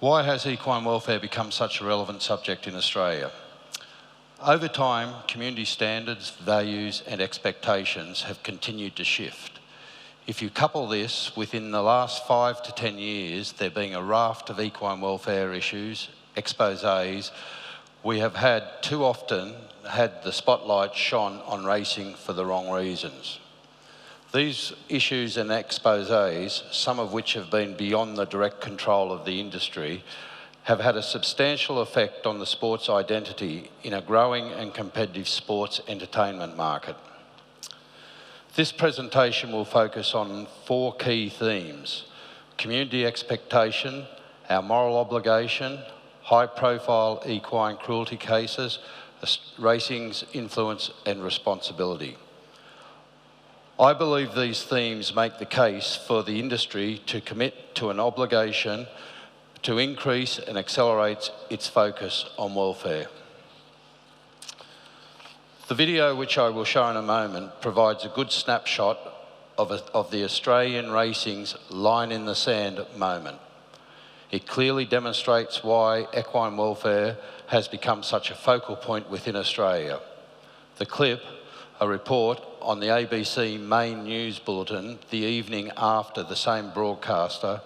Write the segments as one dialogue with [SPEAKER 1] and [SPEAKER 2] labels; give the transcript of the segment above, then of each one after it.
[SPEAKER 1] Why has equine welfare become such a relevant subject in Australia? Over time, community standards, values and expectations have continued to shift. If you couple this within the last 5 to 10 years, there being a raft of equine welfare issues, exposés, we have too often had the spotlight shone on racing for the wrong reasons. These issues and exposés, some of which have been beyond the direct control of the industry, have had a substantial effect on the sport's identity in a growing and competitive sports entertainment market. This presentation will focus on 4 key themes: community expectation, our moral obligation, high-profile equine cruelty cases, racing's influence and responsibility. I believe these themes make the case for the industry to commit to an obligation to increase and accelerate its focus on welfare. The video, which I will show in a moment, provides a good snapshot of the Australian racing's line in the sand moment. It clearly demonstrates why equine welfare has become such a focal point within Australia. The clip, a report on the ABC main news bulletin the evening after the same broadcaster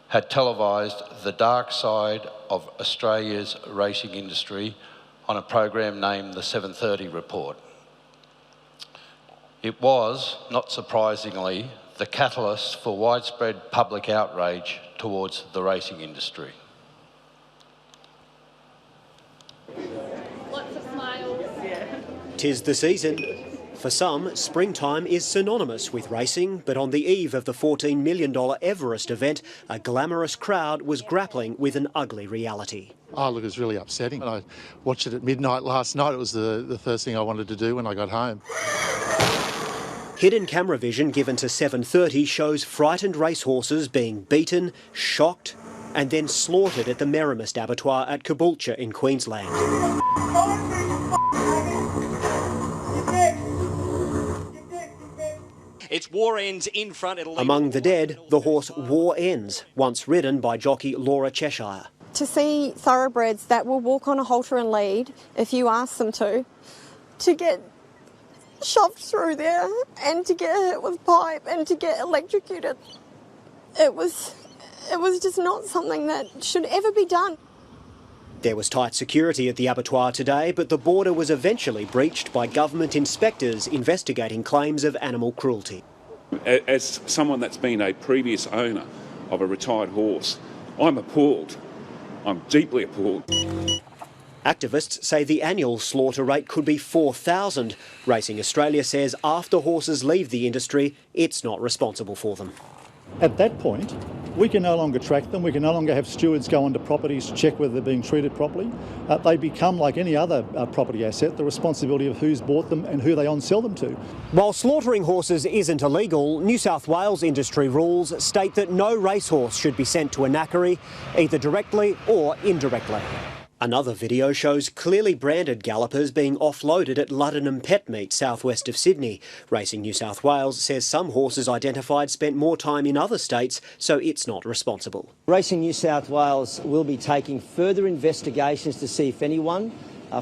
[SPEAKER 1] had televised the dark side of Australia's racing industry on a program named the 7:30 Report. It was, not surprisingly, the catalyst for widespread public outrage towards the racing industry.
[SPEAKER 2] Lots of smiles.
[SPEAKER 3] "'Tis the season." For some, springtime is synonymous with racing, but on the eve of the $14 million Everest event, a glamorous crowd was grappling with an ugly reality.
[SPEAKER 4] Oh, look, it was really upsetting. When I watched it at midnight last night, it was the first thing I wanted to do when I got home.
[SPEAKER 3] Hidden camera vision given to 7:30 shows frightened racehorses being beaten, shocked, and then slaughtered at the Merrimist abattoir at Caboolture in Queensland.
[SPEAKER 5] It's War Ends in front.
[SPEAKER 3] Among the dead, the horse War Ends, once ridden by jockey Laura Cheshire.
[SPEAKER 6] To see thoroughbreds that will walk on a halter and lead, if you ask them to get shoved through there and to get hit with pipe and to get electrocuted, it was just not something that should ever be done.
[SPEAKER 3] There was tight security at the abattoir today, but the border was eventually breached by government inspectors investigating claims of animal cruelty.
[SPEAKER 7] As someone that's been a previous owner of a retired horse, I'm appalled. I'm deeply appalled.
[SPEAKER 3] Activists say the annual slaughter rate could be 4,000. Racing Australia says after horses leave the industry, it's not responsible for them.
[SPEAKER 8] At that point, we can no longer track them. We can no longer have stewards go onto properties to check whether they're being treated properly. They become, like any other property asset, the responsibility of who's bought them and who they on-sell them to.
[SPEAKER 3] While slaughtering horses isn't illegal, New South Wales industry rules state that no racehorse should be sent to a knackery, either directly or indirectly. Another video shows clearly branded gallopers being offloaded at Luddenham Pet Meet, southwest of Sydney. Racing New South Wales says some horses identified spent more time in other states, so it's not responsible.
[SPEAKER 9] Racing New South Wales will be taking further investigations to see if anyone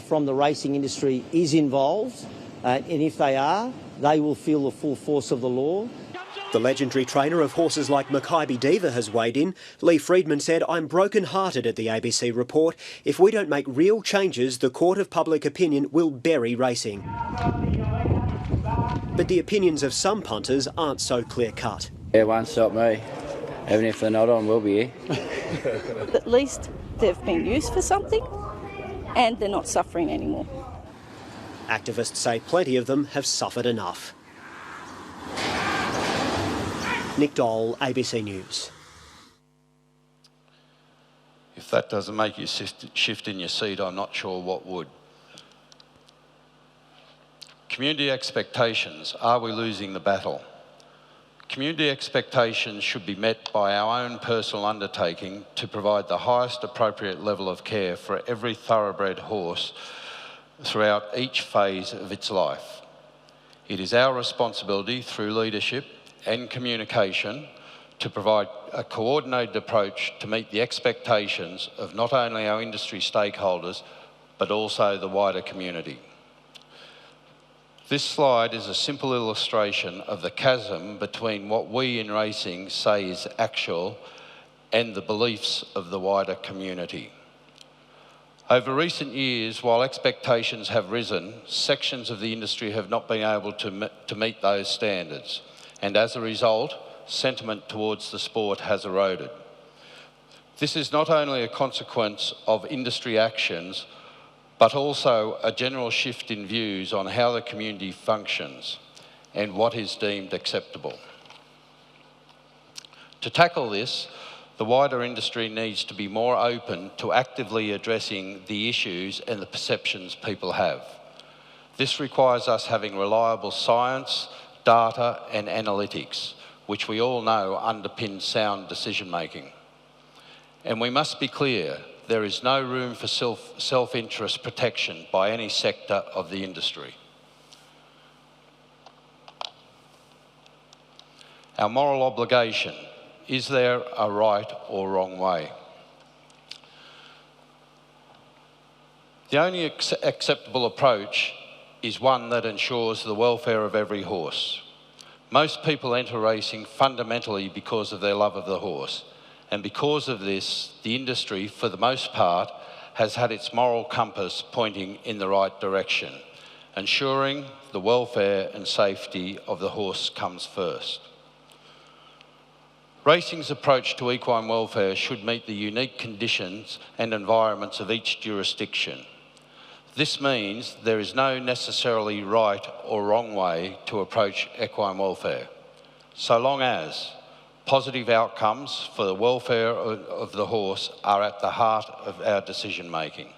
[SPEAKER 9] from the racing industry is involved, and if they are, they will feel the full force of the law.
[SPEAKER 3] The legendary trainer of horses like Mackay Diva has weighed in. Lee Friedman said, "I'm broken-hearted at the ABC report. If we don't make real changes, the court of public opinion will bury racing." But the opinions of some punters aren't so clear-cut.
[SPEAKER 10] It won't stop me. Even if they're not on, we'll be here.
[SPEAKER 2] At least they've been used for something and they're not suffering anymore.
[SPEAKER 3] Activists say plenty of them have suffered enough. Nick Dole, ABC News.
[SPEAKER 1] If that doesn't make you shift in your seat, I'm not sure what would. Community expectations. Are we losing the battle? Community expectations should be met by our own personal undertaking to provide the highest appropriate level of care for every thoroughbred horse throughout each phase of its life. It is our responsibility through leadership and communication to provide a coordinated approach to meet the expectations of not only our industry stakeholders, but also the wider community. This slide is a simple illustration of the chasm between what we in racing say is actual and the beliefs of the wider community. Over recent years, while expectations have risen, sections of the industry have not been able to meet those standards, and as a result, sentiment towards the sport has eroded. This is not only a consequence of industry actions, but also a general shift in views on how the community functions and what is deemed acceptable. To tackle this, the wider industry needs to be more open to actively addressing the issues and the perceptions people have. This requires us having reliable science, data and analytics, which we all know underpin sound decision-making. And we must be clear, there is no room for self-interest protection by any sector of the industry. Our moral obligation. Is there a right or wrong way? The only acceptable approach is one that ensures the welfare of every horse. Most people enter racing fundamentally because of their love of the horse, and because of this, the industry, for the most part, has had its moral compass pointing in the right direction, ensuring the welfare and safety of the horse comes first. Racing's approach to equine welfare should meet the unique conditions and environments of each jurisdiction. This means there is no necessarily right or wrong way to approach equine welfare, so long as positive outcomes for the welfare of the horse are at the heart of our decision-making.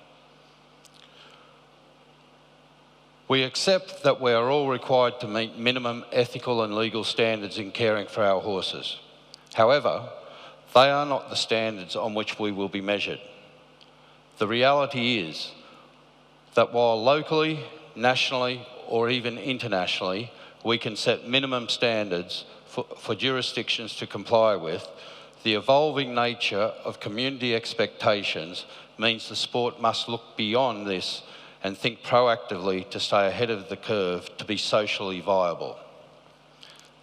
[SPEAKER 1] We accept that we are all required to meet minimum ethical and legal standards in caring for our horses. However, they are not the standards on which we will be measured. The reality is that while locally, nationally, or even internationally, we can set minimum standards for jurisdictions to comply with, the evolving nature of community expectations means the sport must look beyond this and think proactively to stay ahead of the curve to be socially viable.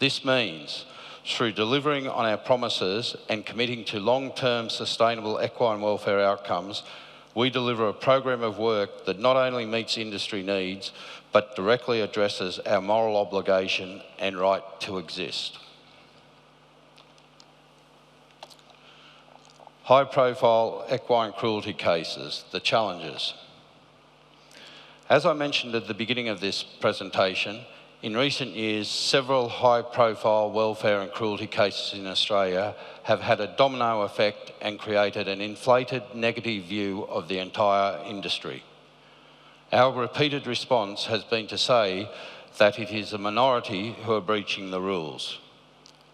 [SPEAKER 1] This means, through delivering on our promises and committing to long-term sustainable equine welfare outcomes, we deliver a program of work that not only meets industry needs, but directly addresses our moral obligation and right to exist. High-profile equine cruelty cases, the challenges. As I mentioned at the beginning of this presentation, in recent years, several high-profile welfare and cruelty cases in Australia have had a domino effect and created an inflated negative view of the entire industry. Our repeated response has been to say that it is a minority who are breaching the rules,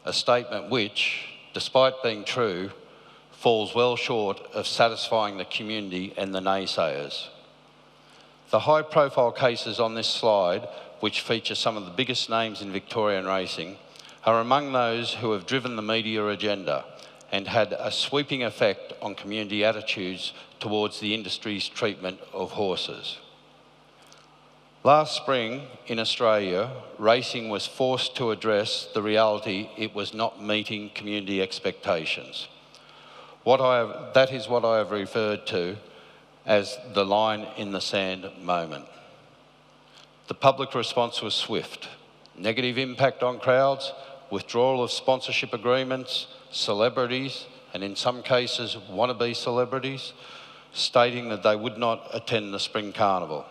[SPEAKER 1] a statement which, despite being true, falls well short of satisfying the community and the naysayers. The high-profile cases on this slide, which feature some of the biggest names in Victorian racing, are among those who have driven the media agenda and had a sweeping effect on community attitudes towards the industry's treatment of horses. Last spring in Australia, racing was forced to address the reality it was not meeting community expectations. That is what I have referred to as the line in the sand moment. The public response was swift. Negative impact on crowds, withdrawal of sponsorship agreements, celebrities, and in some cases wannabe celebrities, stating that they would not attend the Spring Carnival.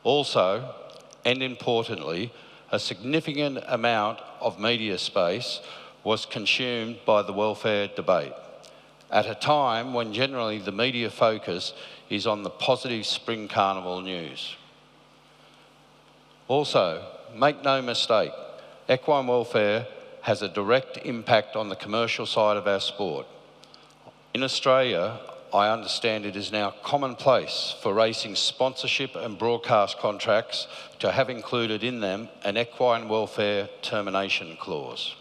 [SPEAKER 1] Also, and importantly, a significant amount of media space was consumed by the welfare debate, at a time when generally the media focus is on the positive Spring Carnival news. Also, make no mistake, equine welfare has a direct impact on the commercial side of our sport. In Australia, I understand it is now commonplace for racing sponsorship and broadcast contracts to have included in them an equine welfare termination clause.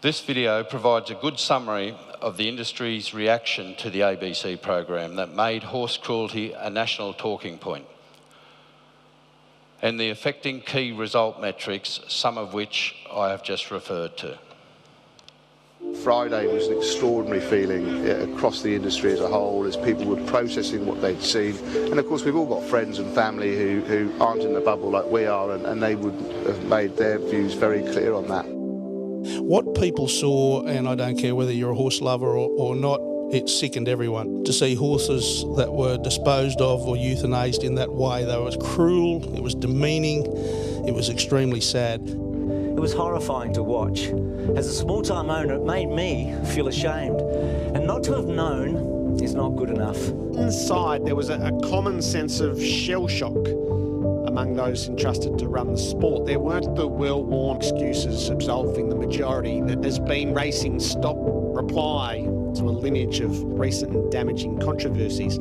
[SPEAKER 1] This video provides a good summary of the industry's reaction to the ABC program that made horse cruelty a national talking point, and the affecting key result metrics, some of which I have just referred to.
[SPEAKER 11] Friday was an extraordinary feeling across the industry as a whole, as people were processing what they'd seen. And of course we've all got friends and family who aren't in the bubble like we are, and they would have made their views very clear on that.
[SPEAKER 12] What people saw, and I don't care whether you're a horse lover or not, it sickened everyone. To see horses that were disposed of or euthanized in that way, they were cruel, it was demeaning, it was extremely sad.
[SPEAKER 13] It was horrifying to watch. As a small-time owner, it made me feel ashamed. And not to have known is not good enough.
[SPEAKER 14] Inside, there was a common sense of shell shock among those entrusted to run the sport. There weren't the well-worn excuses absolving the majority that has been racing stop reply to a lineage of recent and damaging controversies.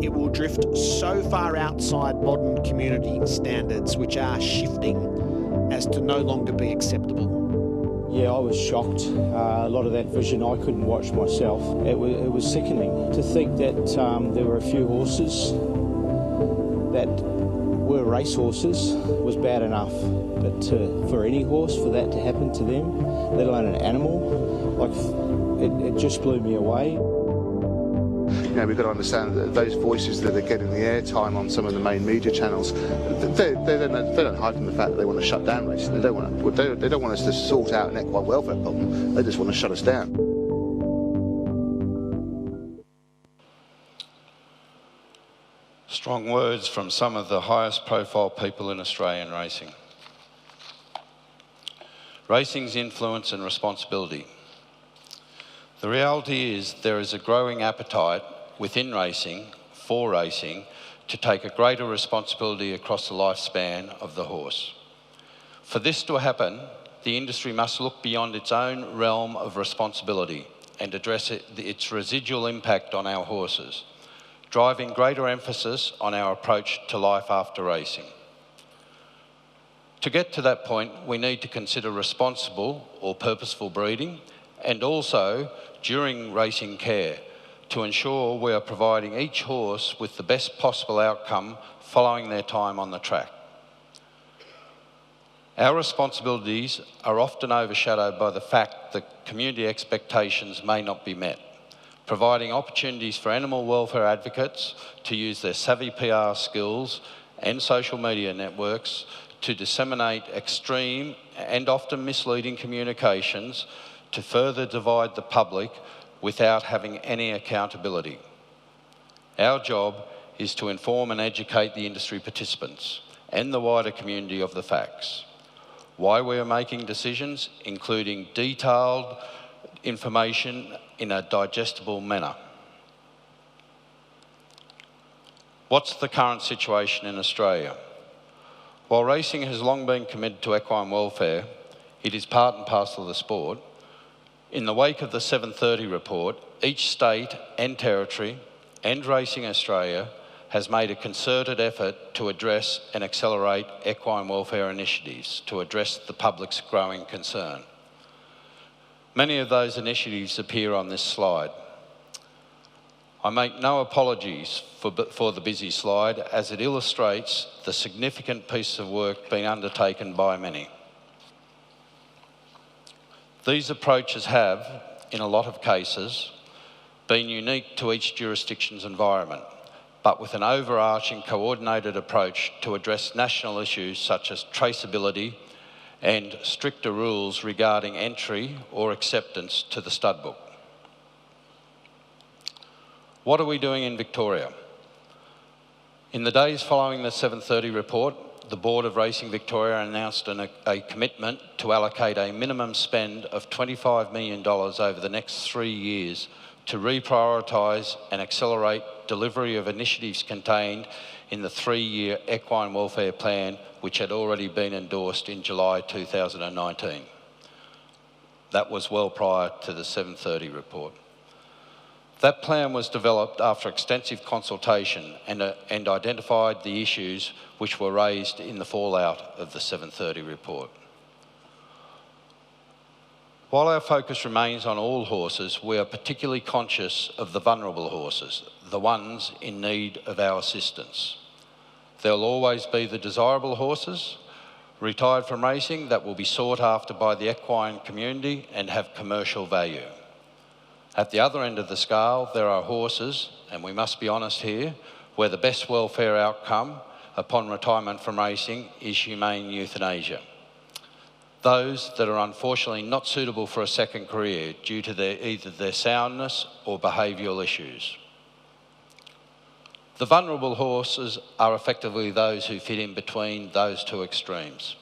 [SPEAKER 14] It will drift so far outside modern community standards, which are shifting, as to no longer be acceptable.
[SPEAKER 15] Yeah, I was shocked. A lot of that vision I couldn't watch myself. It was sickening to think that there were a few horses that were race horses was bad enough, but for any horse, for that to happen to them, let alone an animal, like it just blew me away.
[SPEAKER 11] You know, we've got to understand that those voices that are getting the airtime on some of the main media channels, they don't hide from the fact that they want to shut down racing. They don't want us to sort out an equine welfare problem. They just want to shut us down.
[SPEAKER 1] Strong words from some of the highest profile people in Australian racing. Racing's influence and responsibility. The reality is there is a growing appetite within racing, for racing, to take a greater responsibility across the lifespan of the horse. For this to happen, the industry must look beyond its own realm of responsibility and address its residual impact on our horses, driving greater emphasis on our approach to life after racing. To get to that point, we need to consider responsible or purposeful breeding, and also during racing care, to ensure we are providing each horse with the best possible outcome following their time on the track. Our responsibilities are often overshadowed by the fact that community expectations may not be met, providing opportunities for animal welfare advocates to use their savvy PR skills and social media networks to disseminate extreme and often misleading communications to further divide the public without having any accountability. Our job is to inform and educate the industry participants and the wider community of the facts, why we are making decisions, including detailed information in a digestible manner. What's the current situation in Australia? While racing has long been committed to equine welfare, it is part and parcel of the sport. In the wake of the 730 report, each state and territory and Racing Australia has made a concerted effort to address and accelerate equine welfare initiatives to address the public's growing concern. Many of those initiatives appear on this slide. I make no apologies for the busy slide, as it illustrates the significant piece of work being undertaken by many. These approaches have, in a lot of cases, been unique to each jurisdiction's environment, but with an overarching coordinated approach to address national issues such as traceability and stricter rules regarding entry or acceptance to the stud book. What are we doing in Victoria? In the days following the 730 report, the Board of Racing Victoria announced a commitment to allocate a minimum spend of $25 million over the next 3 years to reprioritise and accelerate delivery of initiatives contained in the 3-year equine welfare plan, which had already been endorsed in July 2019. That was well prior to the 730 report. That plan was developed after extensive consultation and identified the issues which were raised in the fallout of the 730 report. While our focus remains on all horses, we are particularly conscious of the vulnerable horses, the ones in need of our assistance. There will always be the desirable horses, retired from racing, that will be sought after by the equine community and have commercial value. At the other end of the scale, there are horses, and we must be honest here, where the best welfare outcome upon retirement from racing is humane euthanasia. Those that are unfortunately not suitable for a second career due to either their soundness or behavioural issues. The vulnerable horses are effectively those who fit in between those two extremes.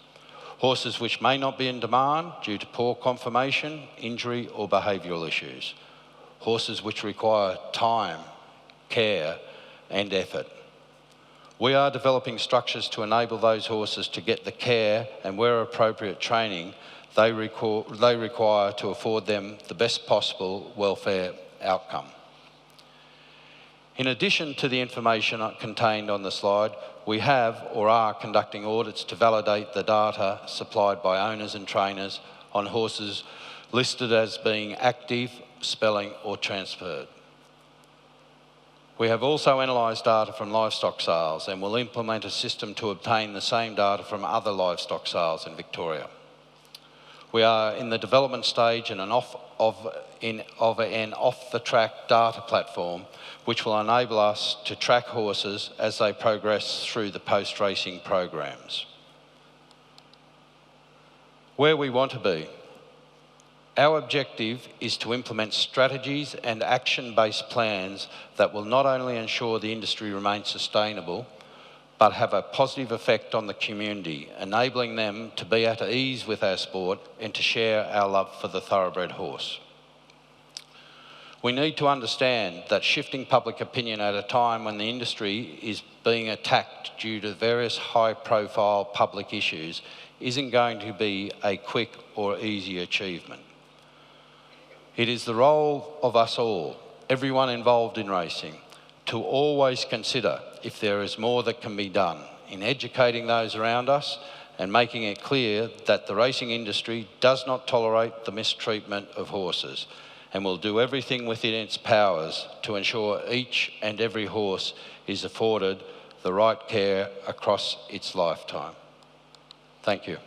[SPEAKER 1] Horses which may not be in demand due to poor conformation, injury or behavioural issues. Horses which require time, care and effort. We are developing structures to enable those horses to get the care and, where appropriate, training they require to afford them the best possible welfare outcome. In addition to the information contained on the slide, we have or are conducting audits to validate the data supplied by owners and trainers on horses listed as being active, spelling or transferred. We have also analysed data from livestock sales and will implement a system to obtain the same data from other livestock sales in Victoria. We are in the development stage of an off-the-track data platform which will enable us to track horses as they progress through the post-racing programs. Where we want to be. Our objective is to implement strategies and action-based plans that will not only ensure the industry remains sustainable, but have a positive effect on the community, enabling them to be at ease with our sport and to share our love for the thoroughbred horse. We need to understand that shifting public opinion at a time when the industry is being attacked due to various high-profile public issues isn't going to be a quick or easy achievement. It is the role of us all, everyone involved in racing, to always consider if there is more that can be done in educating those around us and making it clear that the racing industry does not tolerate the mistreatment of horses and will do everything within its powers to ensure each and every horse is afforded the right care across its lifetime. Thank you.